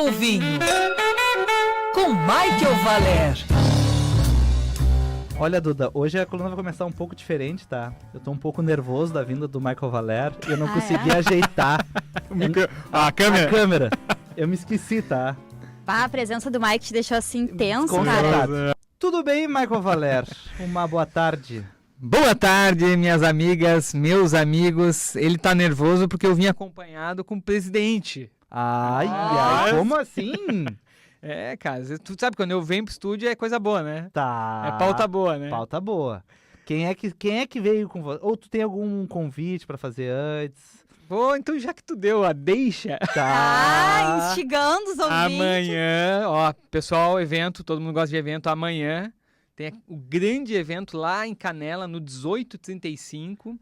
o vinho com Michael Valer. Olha, Duda, hoje a coluna vai começar um pouco diferente, tá? Eu tô um pouco nervoso da vinda do Michael Valer e eu não consegui ajeitar a câmera. Eu me esqueci, tá? A presença do Mike te deixou assim tenso, Desconcertado. cara. Tudo bem, Michael Valer? Uma boa tarde. Boa tarde, minhas amigas, meus amigos. Ele tá nervoso porque eu vim acompanhado com o presidente. Ai, como assim? É, cara, tu sabe, quando eu venho pro estúdio é coisa boa, né? Tá. É pauta boa, né? Pauta boa. Quem é que veio com você? Ou tu tem algum convite pra fazer antes? Pô, então já que tu deu a deixa... Tá. Instigando os ouvintes. Amanhã, ó, pessoal, evento, todo mundo gosta de evento, amanhã tem o grande evento lá em Canela, no 1835,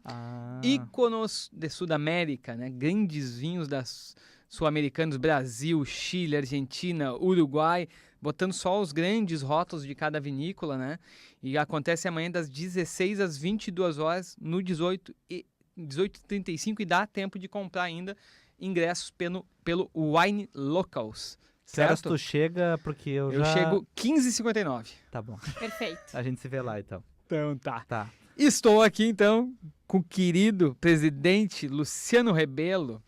íconos de Sudamérica, né? Grandes vinhos das sul-americanos, Brasil, Chile, Argentina, Uruguai, botando só os grandes rótulos de cada vinícola, né? E acontece amanhã das 16 às 22 horas no 18h35 e dá tempo de comprar ainda ingressos pelo Wine Locals. Certo? Tu chega porque eu chego 15h59. Tá bom. Perfeito. A gente se vê lá, então. Então tá. Tá. Estou aqui, então, com o querido presidente Luciano Rebelo.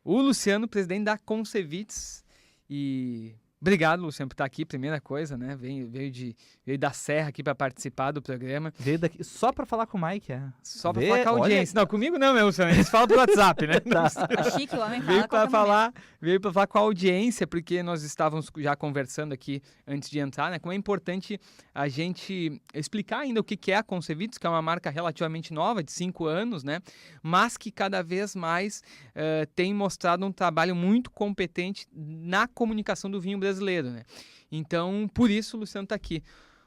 O Luciano, presidente da Concevites. E obrigado, Luciano, por estar aqui, primeira coisa, né? Veio da Serra aqui para participar do programa. Veio daqui só para falar com o Mike, é? Só para falar com a audiência. Olha... Não, comigo não, meu Luciano. A gente fala pelo WhatsApp, né? Tá. Chique, o homem Veio para falar com a audiência, porque nós estávamos já conversando aqui antes de entrar, né? Como é importante a gente explicar ainda o que é a Concevites, que é uma marca relativamente nova, de 5 anos, né? Mas que cada vez mais tem mostrado um trabalho muito competente na comunicação do vinho brasileiro, né? Então, por isso o Luciano está aqui.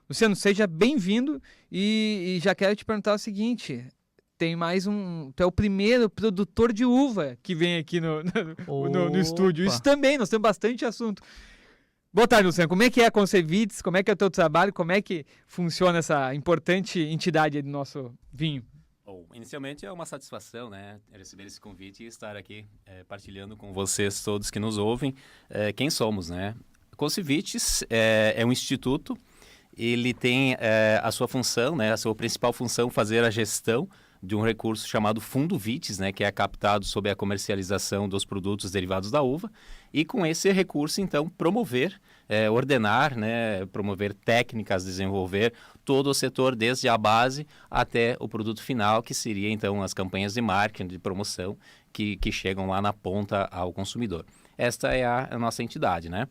Luciano, seja bem-vindo e já quero te perguntar o seguinte... Tem mais tu é o primeiro produtor de uva que vem aqui no estúdio. Isso também, nós temos bastante assunto. Boa tarde, Luciano. Como é que é a Concevites? Como é que é o teu trabalho? Como é que funciona essa importante entidade do nosso vinho? Bom, inicialmente é uma satisfação, né, receber esse convite e estar aqui partilhando com vocês todos que nos ouvem quem somos, né? Concevites é um instituto, ele tem a sua função, né, a sua principal função, fazer a gestão de um recurso chamado Fundo Vites, né, que é captado sob a comercialização dos produtos derivados da uva, e com esse recurso, então, promover, ordenar, né, promover técnicas, desenvolver todo o setor, desde a base até o produto final, que seria, então, as campanhas de marketing, de promoção, que chegam lá na ponta ao consumidor. Esta é a nossa entidade, né?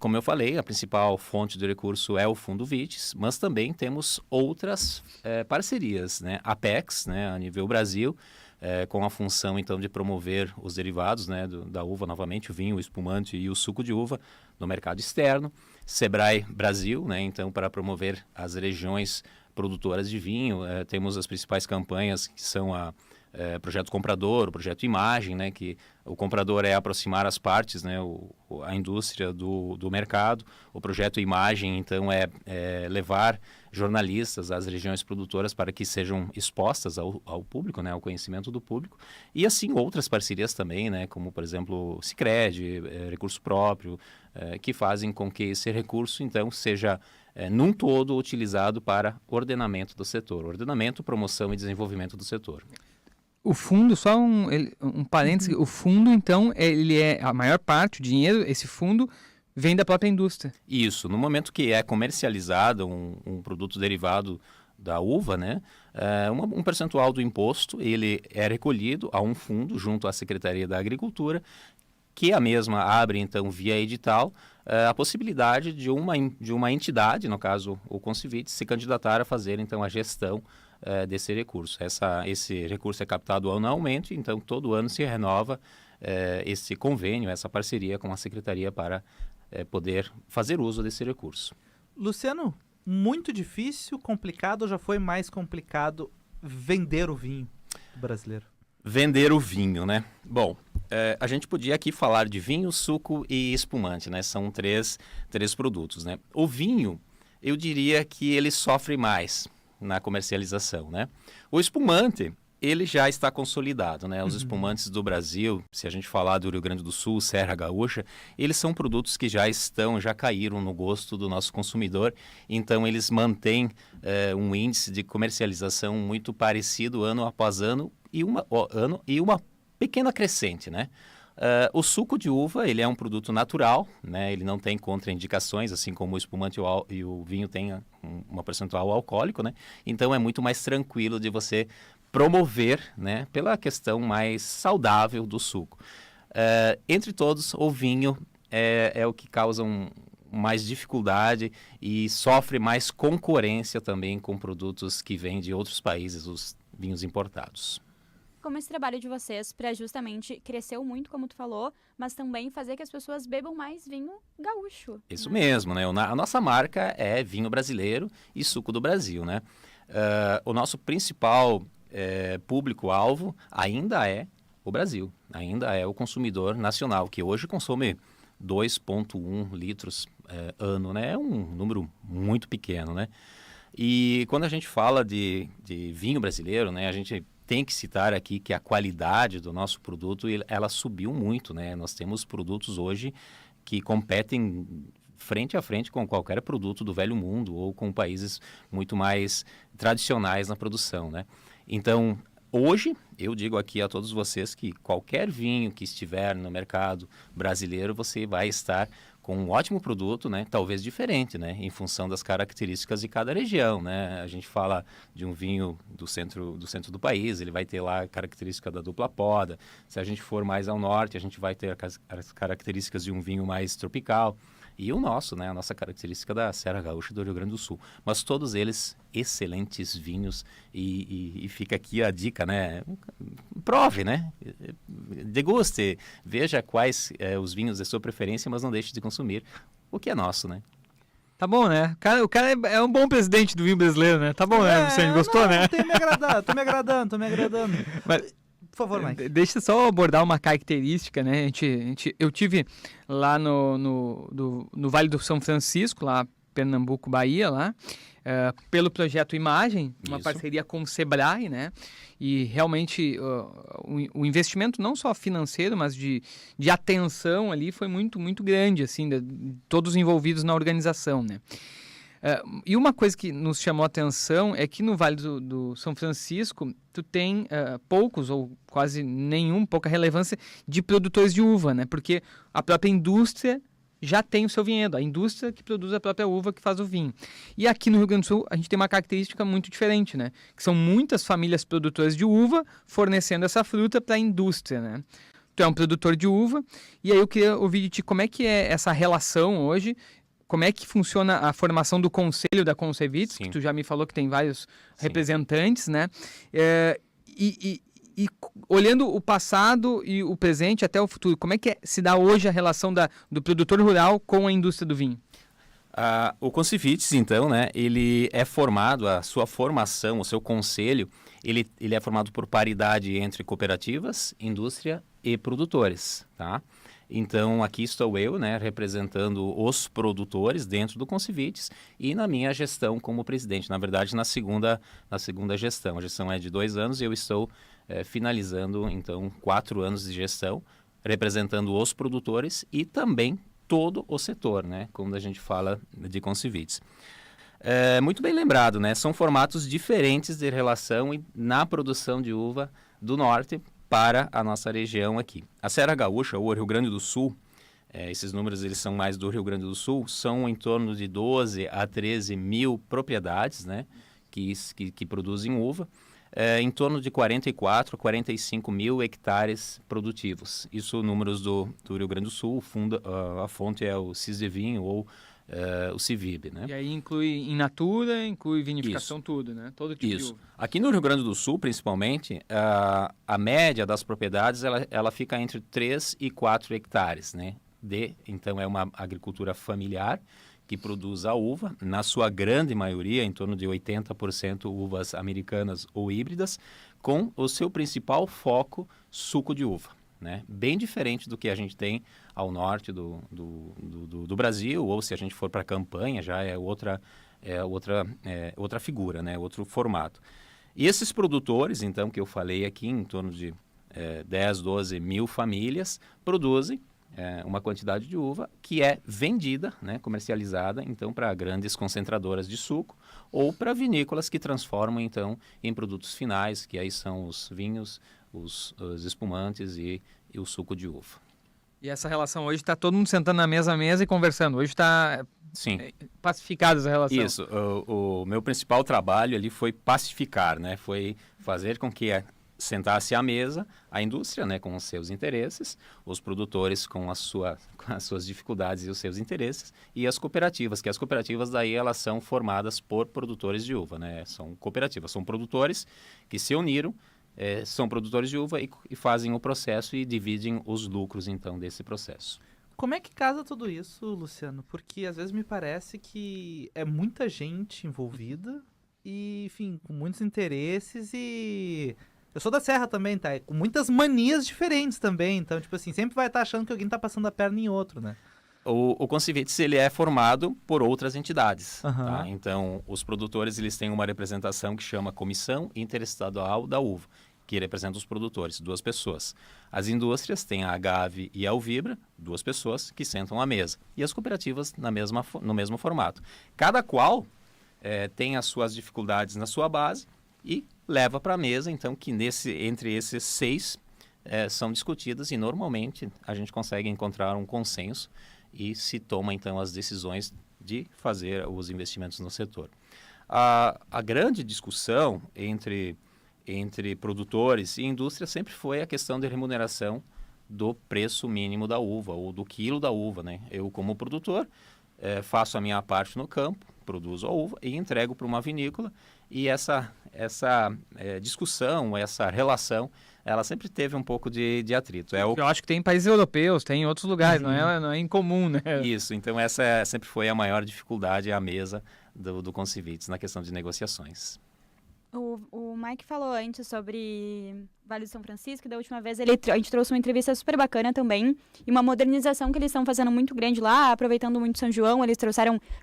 Como eu falei, a principal fonte do recurso é o Fundo Vites, mas também temos outras parcerias, né? Apex, né, a nível Brasil, com a função então de promover os derivados, né, da uva, novamente o vinho, o espumante e o suco de uva no mercado externo. Sebrae Brasil, né, então para promover as regiões produtoras de vinho, temos as principais campanhas que são Projeto Comprador, o Projeto Imagem, né, que o comprador é aproximar as partes, né, a indústria do mercado. O Projeto Imagem, então, é levar jornalistas às regiões produtoras para que sejam expostas ao público, né, ao conhecimento do público. E, assim, outras parcerias também, né, como, por exemplo, Sicredi, recurso próprio, que fazem com que esse recurso, então, seja num todo utilizado para ordenamento do setor. Ordenamento, promoção e desenvolvimento do setor. O fundo, só um parêntese, o fundo, então, ele é a maior parte, o dinheiro, esse fundo vem da própria indústria. Isso, no momento que é comercializado um produto derivado da uva, né, um percentual do imposto, ele é recolhido a um fundo junto à Secretaria da Agricultura, que a mesma abre, então, via edital, a possibilidade de uma entidade, no caso o Concevites, se candidatar a fazer, então, a gestão desse recurso. Esse recurso é captado anualmente, então todo ano se renova esse convênio, essa parceria com a Secretaria para poder fazer uso desse recurso. Luciano, muito difícil, complicado ou já foi mais complicado vender o vinho brasileiro? Vender o vinho, né? Bom, a gente podia aqui falar de vinho, suco e espumante, né? São três produtos, né? O vinho, eu diria que ele sofre mais na comercialização, né? O espumante, ele já está consolidado, né? Os espumantes do Brasil, se a gente falar do Rio Grande do Sul, Serra Gaúcha, eles são produtos que já caíram no gosto do nosso consumidor, então eles mantêm um índice de comercialização muito parecido ano após ano e uma pequena crescente, né? O suco de uva, ele é um produto natural, né? Ele não tem contraindicações, assim como o espumante e o vinho tem uma percentual alcoólico, né? Então é muito mais tranquilo de você promover, né? Pela questão mais saudável do suco. Entre todos, o vinho é o que causa mais dificuldade e sofre mais concorrência também com produtos que vêm de outros países, os vinhos importados. Como esse trabalho de vocês para justamente cresceu muito, como tu falou, mas também fazer que as pessoas bebam mais vinho gaúcho. Isso mesmo, né? A nossa marca é vinho brasileiro e suco do Brasil, né? O nosso principal público-alvo ainda é o Brasil, ainda é o consumidor nacional, que hoje consome 2,1 litros ano, né? É um número muito pequeno, né? E quando a gente fala de vinho brasileiro, né? A gente tem que citar aqui que a qualidade do nosso produto, ela subiu muito, né? Nós temos produtos hoje que competem frente a frente com qualquer produto do velho mundo ou com países muito mais tradicionais na produção, né? Então, hoje, eu digo aqui a todos vocês que qualquer vinho que estiver no mercado brasileiro, você vai estar com um ótimo produto, né? Talvez diferente, né? Em função das características de cada região, né? A gente fala de um vinho do centro do país, ele vai ter lá a característica da dupla poda. Se a gente for mais ao norte, a gente vai ter as características de um vinho mais tropical. E o nosso, né? A nossa característica da Serra Gaúcha do Rio Grande do Sul. Mas todos eles excelentes vinhos e fica aqui a dica, né? Prove, né? Deguste, veja quais os vinhos de sua preferência, mas não deixe de consumir o que é nosso, né? Tá bom, né? O cara é um bom presidente do vinho brasileiro, né? Tá bom, né? Você gostou, não, né? Tô me agradando. Mas, por favor, Mike. deixa eu só abordar uma característica, né? Eu tive lá no Vale do São Francisco, lá Pernambuco, Bahia, lá, pelo projeto Imagem, uma Isso. parceria com o Sebrae, né? E realmente o investimento não só financeiro, mas de atenção ali foi muito, muito grande, assim, de todos envolvidos na organização, né? E uma coisa que nos chamou a atenção é que no Vale do São Francisco tu tem poucos ou quase pouca relevância de produtores de uva, né? Porque a própria indústria já tem o seu vinhedo, a indústria que produz a própria uva que faz o vinho. E aqui no Rio Grande do Sul a gente tem uma característica muito diferente, né? Que são muitas famílias produtoras de uva fornecendo essa fruta para a indústria, né? Tu é um produtor de uva e aí eu queria ouvir de ti como é que é essa relação hoje. Como é que funciona a formação do conselho da Concevites, que tu já me falou que tem vários representantes, né? E olhando o passado e o presente até o futuro, como é que se dá hoje a relação do produtor rural com a indústria do vinho? O Concevites, então, né, ele é formado, a sua formação, o seu conselho, ele é formado por paridade entre cooperativas, indústria e produtores, tá? Então, aqui estou eu, né, representando os produtores dentro do Concevites e na minha gestão como presidente. Na verdade, na segunda gestão. A gestão é de 2 anos e eu estou finalizando, então, 4 anos de gestão, representando os produtores e também todo o setor, né, quando a gente fala de Concevites. Muito bem lembrado, né? São formatos diferentes de relação na produção de uva do norte para a nossa região aqui. A Serra Gaúcha, ou Rio Grande do Sul, esses números eles são mais do Rio Grande do Sul, são em torno de 12 a 13 mil propriedades, né, que produzem uva, em torno de 44 a 45 mil hectares produtivos. Isso números do Rio Grande do Sul, a fonte é o CISDEVINHO ou o CIVIB, né? E aí inclui in natura, inclui vinificação, Isso. tudo, né? Todo tipo de uva. Aqui no Rio Grande do Sul, principalmente, a média das propriedades ela fica entre 3 e 4 hectares, né? Então, é uma agricultura familiar que produz a uva, na sua grande maioria, em torno de 80% uvas americanas ou híbridas, com o seu principal foco, suco de uva, né? Bem diferente do que a gente tem ao norte do Brasil, ou se a gente for para a campanha, já é outra figura, né? Outro formato. E esses produtores, então, que eu falei aqui, em torno de 10, 12 mil famílias, produzem uma quantidade de uva que é vendida, né, comercializada, então, para grandes concentradoras de suco ou para vinícolas que transformam, então, em produtos finais, que aí são os vinhos, os espumantes e o suco de uva. E essa relação hoje está todo mundo sentando na mesma mesa e conversando. Hoje está pacificada essa relação. Isso. O meu principal trabalho ali foi pacificar, né? Foi fazer com que sentasse à mesa a indústria, né, com os seus interesses, os produtores com as suas dificuldades e os seus interesses, e as cooperativas, que as cooperativas daí elas são formadas por produtores de uva, né? São cooperativas, são produtores que se uniram, são produtores de uva e fazem o processo e dividem os lucros, então, desse processo. Como é que casa tudo isso, Luciano? Porque às vezes me parece que é muita gente envolvida e, enfim, com muitos interesses e... Eu sou da Serra também, tá? E com muitas manias diferentes também. Então, tipo assim, sempre vai estar achando que alguém tá passando a perna em outro, né? O Concevites, ele é formado por outras entidades. Uhum. Tá? Então, os produtores, eles têm uma representação que chama Comissão Interestadual da Uva, que representa os produtores, 2 pessoas. As indústrias têm a Agave e a Alvibra, 2 pessoas que sentam à mesa. E as cooperativas no mesmo formato. Cada qual tem as suas dificuldades na sua base e leva para a mesa, então, que entre esses 6 são discutidas e normalmente a gente consegue encontrar um consenso e se toma, então, as decisões de fazer os investimentos no setor. A grande discussão entre produtores e indústria sempre foi a questão de remuneração do preço mínimo da uva ou do quilo da uva, né? Eu, como produtor, faço a minha parte no campo, produzo a uva e entrego para uma vinícola, e essa discussão, essa relação, ela sempre teve um pouco de atrito. Eu acho que tem em países europeus, tem em outros lugares, não é incomum, né? Isso, então essa sempre foi a maior dificuldade à mesa do Concevites na questão de negociações. O Mike falou antes sobre Vale do São Francisco, e da última vez a gente trouxe uma entrevista super bacana também, e uma modernização que eles estão fazendo muito grande lá, aproveitando muito São João, eles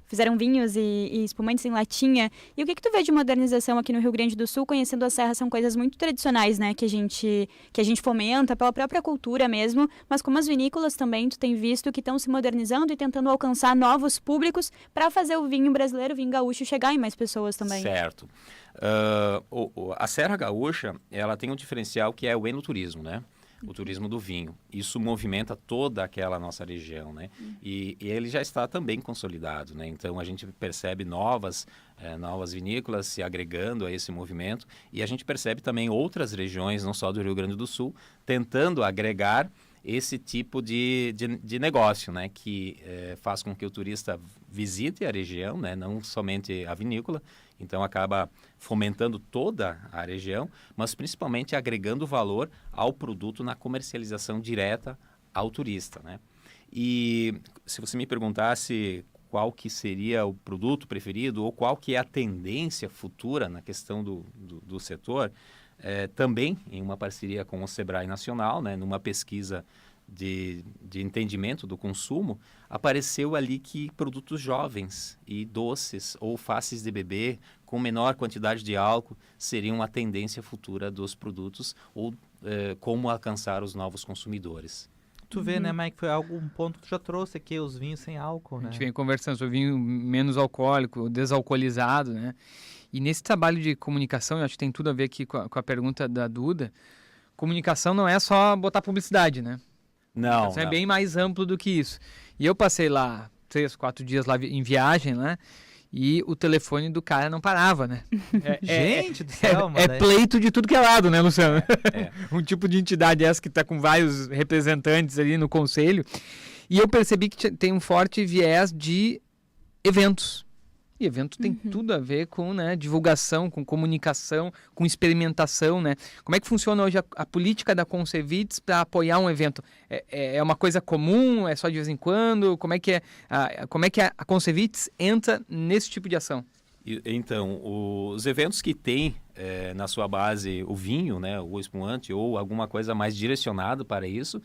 fizeram vinhos e espumantes em latinha. E o que tu vê de modernização aqui no Rio Grande do Sul? Conhecendo a Serra, são coisas muito tradicionais, né, que a gente fomenta pela própria cultura mesmo, mas como as vinícolas também, tu tem visto que estão se modernizando e tentando alcançar novos públicos para fazer o vinho brasileiro, o vinho gaúcho, chegar em mais pessoas também. Certo. A Serra Gaúcha, ela tem um diferencial que é o enoturismo, né? O turismo do vinho. Isso movimenta toda aquela nossa região, né? E ele já está também consolidado, né? Então, a gente percebe novas vinícolas se agregando a esse movimento, e a gente percebe também outras regiões, não só do Rio Grande do Sul, tentando agregar esse tipo de negócio, né? Que faz com que o turista visite a região, né? Não somente a vinícola. Então, acaba fomentando toda a região, mas principalmente agregando valor ao produto na comercialização direta ao turista, né? E se você me perguntasse qual que seria o produto preferido ou qual que é a tendência futura na questão do setor, também em uma parceria com o Sebrae Nacional, né, numa pesquisa de entendimento do consumo, apareceu ali que produtos jovens e doces ou fáceis de beber, com menor quantidade de álcool, seriam a tendência futura dos produtos ou como alcançar os novos consumidores. Tu vê, né, Mike, foi um ponto que tu já trouxe aqui, os vinhos sem álcool, né? A gente vem conversando sobre vinho menos alcoólico, desalcoolizado, né? E nesse trabalho de comunicação, eu acho que tem tudo a ver aqui com a pergunta da Duda, comunicação não é só botar publicidade, né? Não, é bem mais amplo do que isso. E eu passei lá 3, 4 dias lá em viagem, né? E o telefone do cara não parava, né? Gente do céu, mano. É pleito de tudo que é lado, né, Luciano? Um tipo de entidade essa que está com vários representantes ali no conselho. E eu percebi que tem um forte viés de eventos. E evento tem tudo a ver com, né, divulgação, com comunicação, com experimentação, né? Como é que funciona hoje a política da Concevites para apoiar um evento? É uma coisa comum? É só de vez em quando? Como é que a Concevites entra nesse tipo de ação? Então, os eventos que têm na sua base o vinho, né, o espumante ou alguma coisa mais direcionada para isso,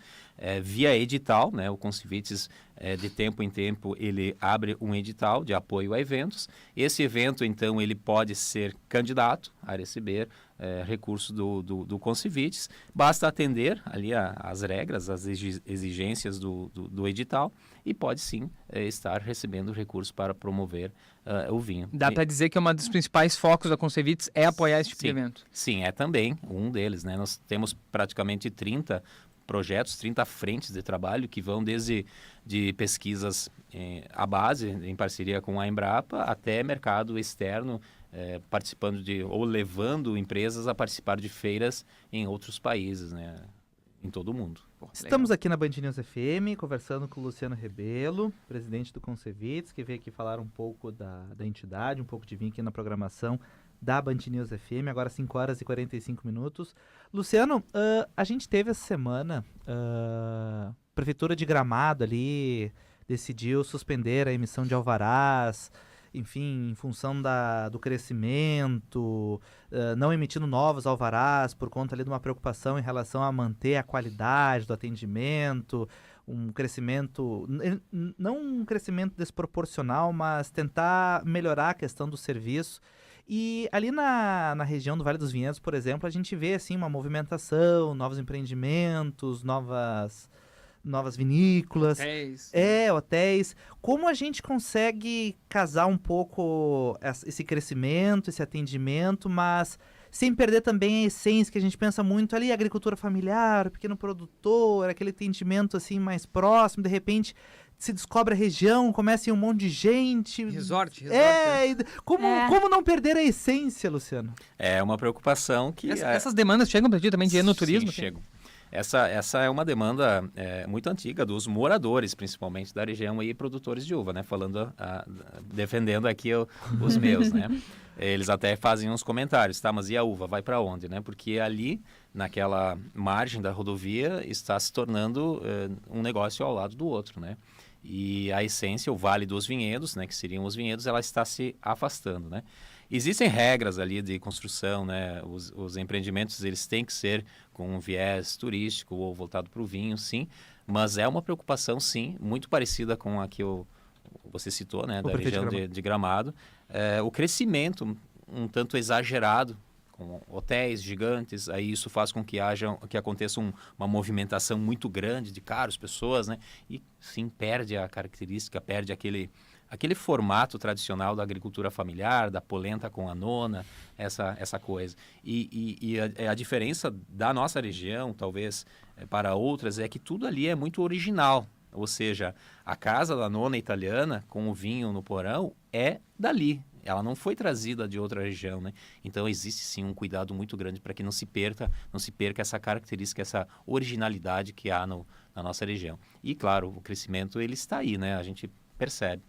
via edital, né, o Concevites, de tempo em tempo, ele abre um edital de apoio a eventos. Esse evento, então, ele pode ser candidato a receber recursos do Concevites. Basta atender ali as regras, as exigências do edital e pode sim estar recebendo recursos para promover o vinho. Dá para dizer que uma dos principais focos da Concevites é apoiar esse tipo de evento. Sim, é também um deles, né? Nós temos praticamente 30 projetos, 30 frentes de trabalho que vão desde de pesquisas à base, em parceria com a Embrapa, até mercado externo, participando ou levando empresas a participar de feiras em outros países, né? Em todo o mundo. Estamos aqui na Band News FM, conversando com o Luciano Rebelo, presidente do Concevites, que veio aqui falar um pouco da entidade, um pouco de vinho aqui na programação da Band News FM, agora 5 horas e 45 minutos. Luciano, a gente teve essa semana, a Prefeitura de Gramado ali decidiu suspender a emissão de alvarás, enfim, em função do crescimento, não emitindo novos alvarás por conta ali de uma preocupação em relação a manter a qualidade do atendimento, um crescimento, não um crescimento desproporcional, mas tentar melhorar a questão do serviço. E ali na região do Vale dos Vinhedos, por exemplo, a gente vê assim uma movimentação, novos empreendimentos, novas vinícolas, hotéis. Como a gente consegue casar um pouco esse crescimento, esse atendimento, mas sem perder também a essência que a gente pensa muito ali, agricultura familiar, pequeno produtor, aquele atendimento assim mais próximo, de repente se descobre a região, começa a ir um monte de gente. Resort. Como não perder a essência, Luciano? É uma preocupação que... Essas demandas chegam para ti também de ir no turismo? Sim, chegam. Essa é uma demanda muito antiga dos moradores, principalmente da região e produtores de uva, né? Defendendo aqui os meus, né? Eles até fazem uns comentários, tá? Mas e a uva? Vai para onde, né? Porque ali, naquela margem da rodovia, está se tornando um negócio ao lado do outro, né? E a essência, o Vale dos Vinhedos, né? Que seriam os vinhedos, ela está se afastando, né? Existem regras ali de construção, né? Os empreendimentos, eles têm que ser com um viés turístico ou voltado para o vinho, sim. Mas é uma preocupação, sim, muito parecida com a que você citou, né? Da região de Gramado. O crescimento um tanto exagerado, com hotéis gigantes, aí isso faz com que aconteça uma movimentação muito grande de caros, pessoas, né? E, sim, perde a característica, perde aquele formato tradicional da agricultura familiar, da polenta com a nona, essa coisa. E a diferença da nossa região, talvez, para outras, é que tudo ali é muito original. Ou seja, a casa da nona italiana, com o vinho no porão, é dali. Ela não foi trazida de outra região, né? Então existe sim um cuidado muito grande para que não se perca essa característica, essa originalidade que há na nossa região. E claro, o crescimento ele está aí, né? A gente percebe.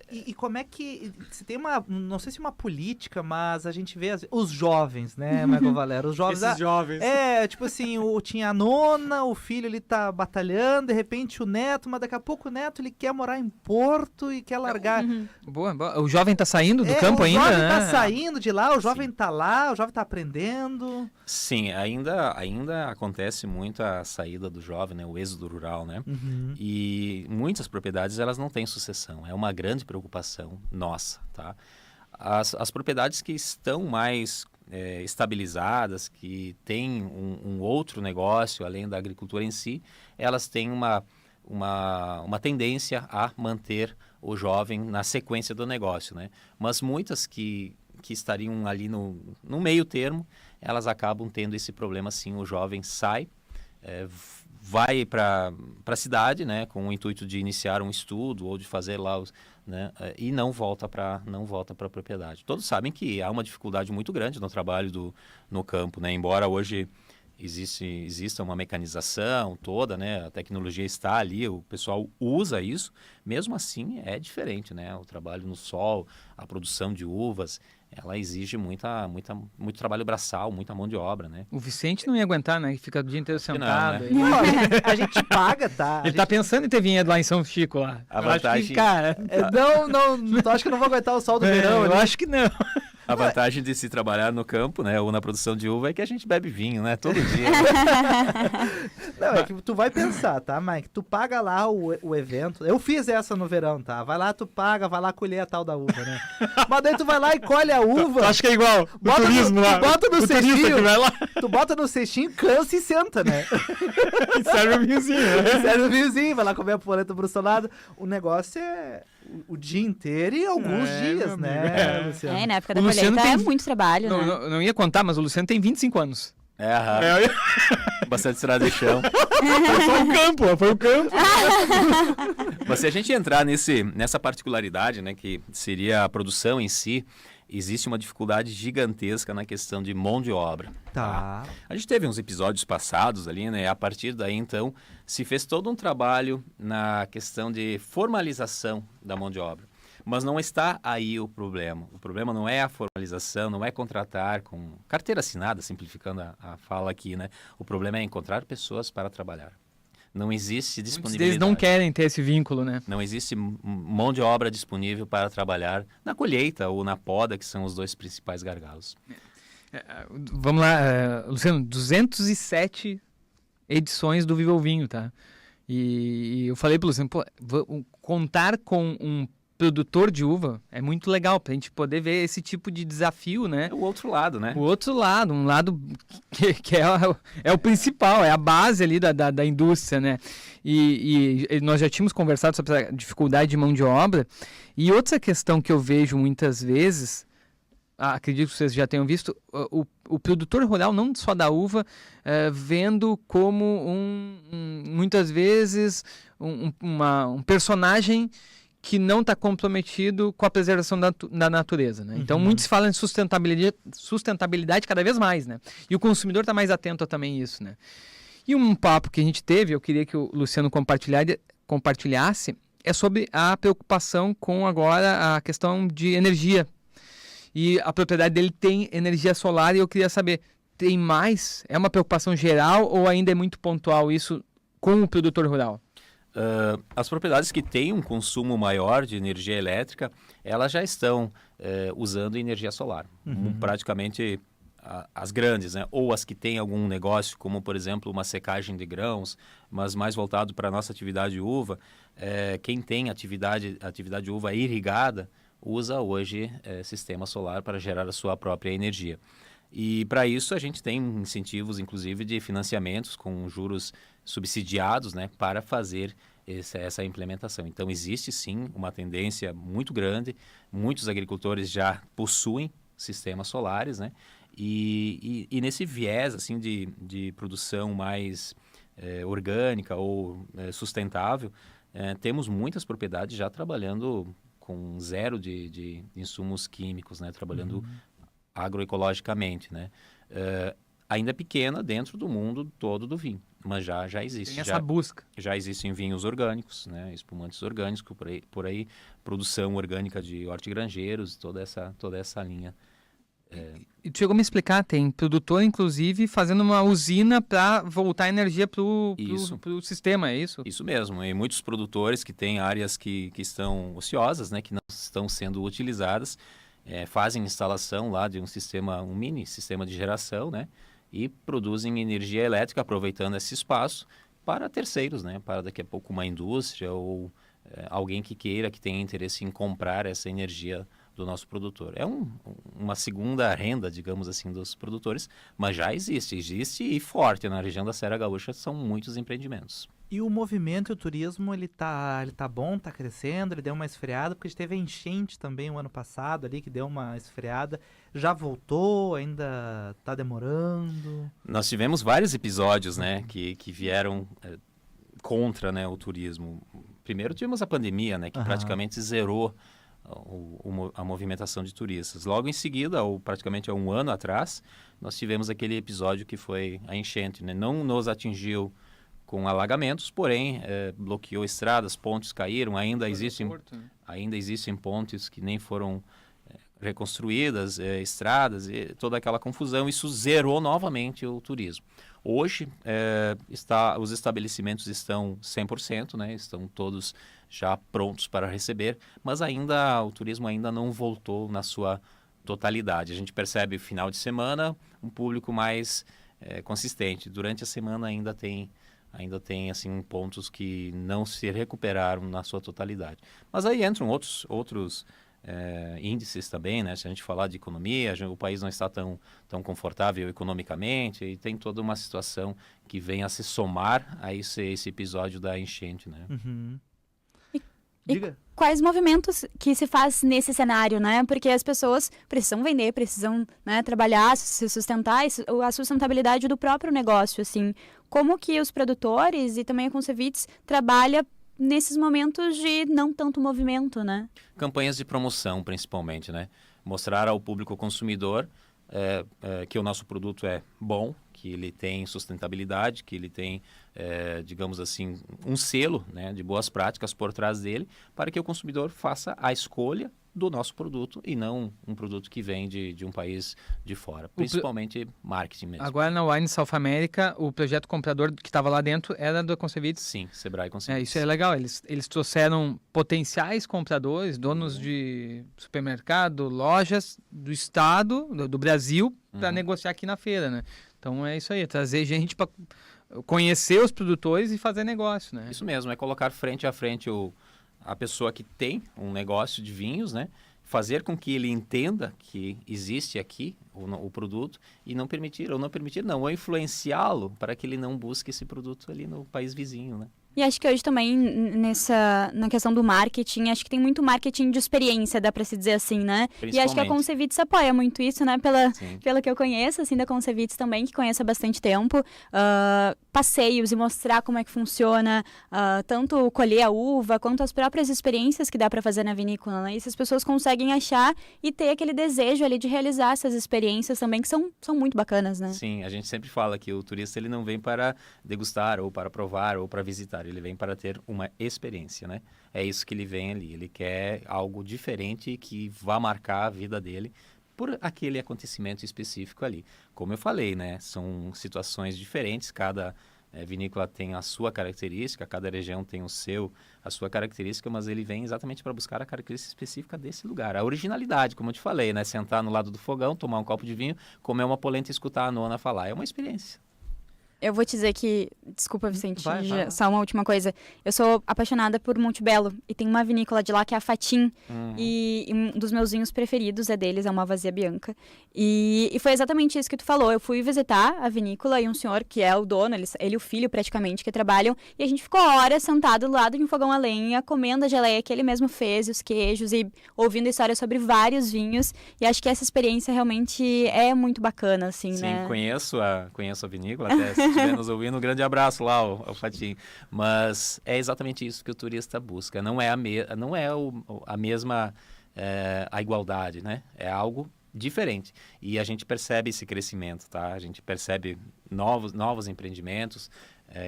E como é que... Se tem não sei se uma política, mas a gente vê os jovens, né, Michael Valero? Os jovens... Esses jovens. Tipo assim, tinha a nona, o filho ele tá batalhando, de repente o neto, mas daqui a pouco o neto ele quer morar em Porto e quer largar... Boa. O jovem tá saindo do campo ainda, né? O jovem tá saindo de lá, o jovem tá lá, o jovem tá aprendendo... Sim, ainda acontece muito a saída do jovem, né, o êxodo rural, né? E muitas propriedades elas não têm sucessão, é uma grande preocupação nossa, tá? As propriedades que estão mais estabilizadas, que têm um outro negócio além da agricultura em si, elas têm uma tendência a manter o jovem na sequência do negócio, né? Mas muitas que estariam ali no meio termo, elas acabam tendo esse problema, sim. O jovem sai, vai para a cidade, né, com o intuito de iniciar um estudo ou de fazer lá, né, e não volta para a propriedade. Todos sabem que há uma dificuldade muito grande no trabalho no campo, né, embora hoje exista uma mecanização toda, né, a tecnologia está ali, o pessoal usa isso, mesmo assim é diferente, né, o trabalho no sol, a produção de uvas, ela exige muito trabalho braçal, muita mão de obra, né? O Vicente não ia aguentar, né? Que fica o dia inteiro sentado. Não, né? A gente paga, tá? Ele tá pensando em ter vinhedo lá em São Chico, lá. A vantagem... Acho que, cara... Não, acho que não vou aguentar o sol do verão. Eu acho que não. A vantagem de se trabalhar no campo, né, ou na produção de uva é que a gente bebe vinho, né, todo dia. Não, é que tu vai pensar, tá, Mike? Tu paga lá o evento. Eu fiz essa no verão, tá? Vai lá, tu paga, vai lá colher a tal da uva, né? Mas daí tu vai lá e colhe a uva. Acho que é igual. O Bota turismo lá. bota no o turista cestinho. que vai lá Tu bota no cestinho, cansa e senta, né? e serve o vinhozinho, né? Sério, o vizinho, vai lá comer a polenta brussolada. O negócio é o dia inteiro e alguns É, dias, meu né, amigo, é. Luciano? Na época O da Luciano colheita é tem- muito trabalho, né? Não ia contar, mas o Luciano tem 25 anos. Bastante estrada de chão. Foi o campo. Mas se a gente entrar nessa particularidade, né, que seria a produção em si, existe uma dificuldade gigantesca na questão de mão de obra. Tá. A gente teve uns episódios passados ali, né? A partir daí, então, se fez todo um trabalho na questão de formalização da mão de obra. Mas não está aí o problema. O problema não é a formalização, não é contratar com carteira assinada, simplificando a fala aqui, né? O problema é encontrar pessoas para trabalhar. Não existe Muitos disponibilidade. deles não querem ter esse vínculo, né? Não existe mão de obra disponível para trabalhar na colheita ou na poda, que são os dois principais gargalos. Vamos lá, Luciano, 207 edições do Viva o Vinho, tá? E eu falei pro Luciano, pô, contar com um produtor de uva é muito legal pra gente poder ver esse tipo de desafio, né? É o outro lado, né? O outro lado, um lado que é o principal, é a base ali da indústria, né? E nós já tínhamos conversado sobre a dificuldade de mão de obra. E outra questão que eu vejo muitas vezes, acredito que vocês já tenham visto, o produtor rural, não só da uva, vendo como muitas vezes um personagem que não está comprometido com a preservação da natureza, né? Então, muitos falam de sustentabilidade cada vez mais, né? E o consumidor está mais atento a também isso, né? E um papo que a gente teve, eu queria que o Luciano compartilhasse, é sobre a preocupação com agora a questão de energia. E a propriedade dele tem energia solar e eu queria saber, tem mais? É uma preocupação geral ou ainda é muito pontual isso com o produtor rural? As propriedades que têm um consumo maior de energia elétrica, elas já estão usando energia solar. Praticamente as grandes, né? Ou as que têm algum negócio, como por exemplo uma secagem de grãos, mas mais voltado para a nossa atividade uva. Quem tem atividade uva irrigada, usa hoje sistema solar para gerar a sua própria energia. E para isso a gente tem incentivos, inclusive, de financiamentos com juros subsidiados, né, para fazer essa implementação. Então existe sim uma tendência muito grande, muitos agricultores já possuem sistemas solares, né, e nesse viés assim, de produção mais orgânica ou sustentável, temos muitas propriedades já trabalhando com zero de insumos químicos, né, trabalhando agroecologicamente, né? Ainda pequena dentro do mundo todo do vinho, mas já existe. Tem essa busca. Já existem vinhos orgânicos, né? Espumantes orgânicos, por aí produção orgânica de hortigranjeiros, toda essa linha. E tu chegou a me explicar, tem produtor, inclusive, fazendo uma usina para voltar a energia para o sistema, é isso? Isso mesmo, e muitos produtores que têm áreas que estão ociosas, né? Que não estão sendo utilizadas, fazem instalação lá de um mini sistema de geração, né? E produzem energia elétrica aproveitando esse espaço para terceiros, né? Para daqui a pouco uma indústria ou alguém que tenha interesse em comprar essa energia do nosso produtor. É uma segunda renda, digamos assim, dos produtores, mas já existe e forte na região da Serra Gaúcha, são muitos empreendimentos. E o movimento e o turismo, ele tá bom, tá crescendo, ele deu uma esfriada, porque a gente teve a enchente também o ano passado ali, que deu uma esfriada. Já voltou, ainda tá demorando? Nós tivemos vários episódios, né, que vieram contra, né, o turismo. Primeiro tivemos a pandemia, né, que praticamente zerou a movimentação de turistas. Logo em seguida, ou praticamente há um ano atrás, nós tivemos aquele episódio que foi a enchente, né? Não nos atingiu com alagamentos, porém bloqueou estradas, pontes caíram, ainda existem pontes que nem foram reconstruídas, estradas, e toda aquela confusão. Isso zerou novamente o turismo. Hoje, os estabelecimentos estão 100%, né? Estão todos já prontos para receber, mas o turismo ainda não voltou na sua totalidade. A gente percebe final de semana um público mais consistente. Durante a semana ainda tem assim pontos que não se recuperaram na sua totalidade. Mas aí entram outros índices também, né? Se a gente falar de economia, o país não está tão confortável economicamente e tem toda uma situação que vem a se somar a esse episódio da enchente, né? Uhum. E Diga. quais movimentos que se faz nesse cenário, né? Porque as pessoas precisam vender, precisam, né, trabalhar, se sustentar, a sustentabilidade do próprio negócio, assim. Como que os produtores e também a Concevites trabalha nesses momentos de não tanto movimento, né? Campanhas de promoção, principalmente, né? Mostrar ao público consumidor que o nosso produto é bom, que ele tem sustentabilidade, que ele tem, digamos assim, um selo, né, de boas práticas por trás dele, para que o consumidor faça a escolha do nosso produto e não um produto que vem de um país de fora. Principalmente marketing mesmo. Agora na Wine South America, o projeto comprador que estava lá dentro era do Concevites? Sim, Sebrae Concevites. Isso é legal. Eles trouxeram potenciais compradores, donos de supermercado, lojas do estado, do Brasil, para negociar aqui na feira, né? Então é isso aí, trazer gente para conhecer os produtores e fazer negócio, né? Isso mesmo, é colocar frente a frente a pessoa que tem um negócio de vinhos, né? Fazer com que ele entenda que existe aqui o produto e não permitir, ou influenciá-lo para que ele não busque esse produto ali no país vizinho, né? E acho que hoje também, na questão do marketing, acho que tem muito marketing de experiência, dá pra se dizer assim, né? E acho que a Concevites apoia muito isso, né? Pelo que eu conheço, assim, da Concevites também, que conheço há bastante tempo. Passeios e mostrar como é que funciona, tanto colher a uva, quanto as próprias experiências que dá pra fazer na vinícola, né? E se as pessoas conseguem achar e ter aquele desejo ali de realizar essas experiências também, que são muito bacanas, né? Sim, a gente sempre fala que o turista ele não vem para degustar, ou para provar, ou para visitar. Ele vem para ter uma experiência, né? É isso que ele vem ali. Ele quer algo diferente que vá marcar a vida dele por aquele acontecimento específico ali. Como eu falei, né? São situações diferentes, cada vinícola tem a sua característica, cada região tem a sua característica, mas ele vem exatamente para buscar a característica específica desse lugar. A originalidade, como eu te falei, né? Sentar no lado do fogão, tomar um copo de vinho, comer uma polenta e escutar a nona falar. É uma experiência. Eu vou te dizer que, desculpa, Vicente, Vai. só uma última coisa. Eu sou apaixonada por Montebello e tem uma vinícola de lá que é a Fatim. E um dos meus vinhos preferidos é deles, é uma Vazia Bianca. E foi exatamente isso que tu falou. Eu fui visitar a vinícola e um senhor que é o dono, ele e o filho praticamente, que trabalham. E a gente ficou horas sentado do lado de um fogão a lenha, comendo a geleia que ele mesmo fez, os queijos e ouvindo histórias sobre vários vinhos. E acho que essa experiência realmente é muito bacana, assim, Sim, né? conheço a vinícola, até se estiver nos ouvindo, um grande abraço lá ao Fatim. Mas é exatamente isso que o turista busca. Não é a mesma a igualdade, né? É algo diferente. E a gente percebe esse crescimento, tá? A gente percebe novos empreendimentos,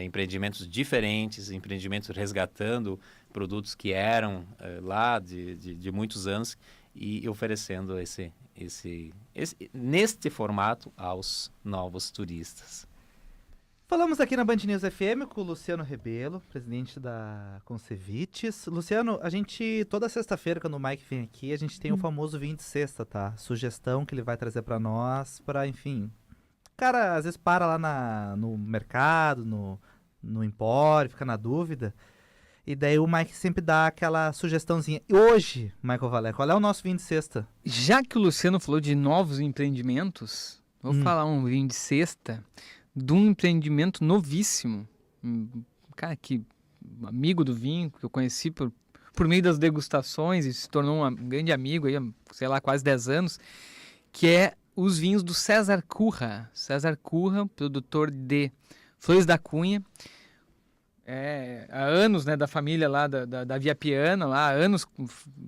empreendimentos diferentes, empreendimentos resgatando produtos que eram lá de muitos anos e oferecendo neste formato aos novos turistas. Falamos aqui na Band News FM com o Luciano Rebelo, presidente da Concevites. Luciano, a gente, toda sexta-feira, quando o Mike vem aqui, a gente tem o famoso vinho de sexta, tá? Sugestão que ele vai trazer pra nós, enfim... O cara, às vezes, para lá no mercado, no empório, fica na dúvida. E daí o Mike sempre dá aquela sugestãozinha. E hoje, Michael Valé, qual é o nosso vinho de sexta? Já que o Luciano falou de novos empreendimentos, vou falar um vinho de sexta de um empreendimento novíssimo. Um cara que amigo do vinho, que eu conheci por meio das degustações e se tornou um grande amigo aí, sei lá, quase 10 anos, que é os vinhos do César Curra. César Curra, produtor de Flores da Cunha. Há anos, né, da família lá da Via Piana, lá, há anos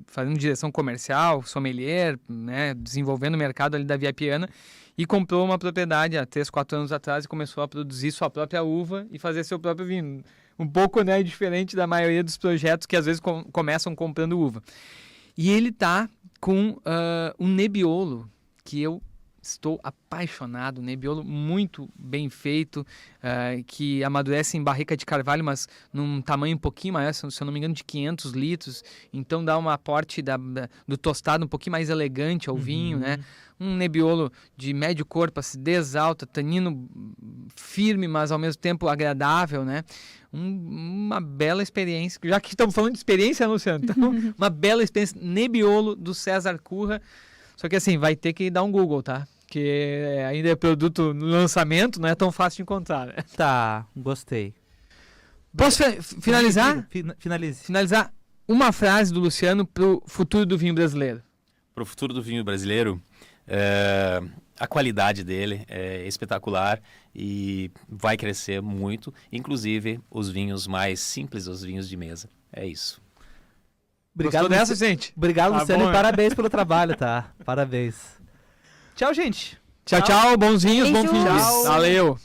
fazendo direção comercial, sommelier, né, desenvolvendo o mercado ali da Via Piana, e comprou uma propriedade há 3, 4 anos atrás e começou a produzir sua própria uva e fazer seu próprio vinho. Um pouco, né, diferente da maioria dos projetos que às vezes começam comprando uva. E ele tá com um Nebbiolo, que eu Estou apaixonado, Nebbiolo muito bem feito, que amadurece em barrica de carvalho, mas num tamanho um pouquinho maior, se eu não me engano, de 500 litros. Então dá um aporte do tostado um pouquinho mais elegante ao vinho, né? Um Nebbiolo de médio corpo, acidez alta, tanino firme, mas ao mesmo tempo agradável, né? Uma bela experiência. Já que estamos falando de experiência, né, Luciano? Então, uma bela experiência. Nebbiolo do César Curra. Só que assim, vai ter que dar um Google, tá? Porque ainda é produto no lançamento, não é tão fácil de encontrar, né? Tá, gostei. Posso finalizar? Finalize. Finalizar uma frase do Luciano pro futuro do vinho brasileiro. Para o futuro do vinho brasileiro, a qualidade dele é espetacular e vai crescer muito, inclusive os vinhos mais simples, os vinhos de mesa. É isso. Obrigado, Gostou dessa, gente? Obrigado, Tá Luciano, bom, e né? parabéns pelo trabalho, tá? Parabéns. Tchau, gente. Tchau, tchau. Bons vinhos, bom Beijo. fim. Tchau. Valeu.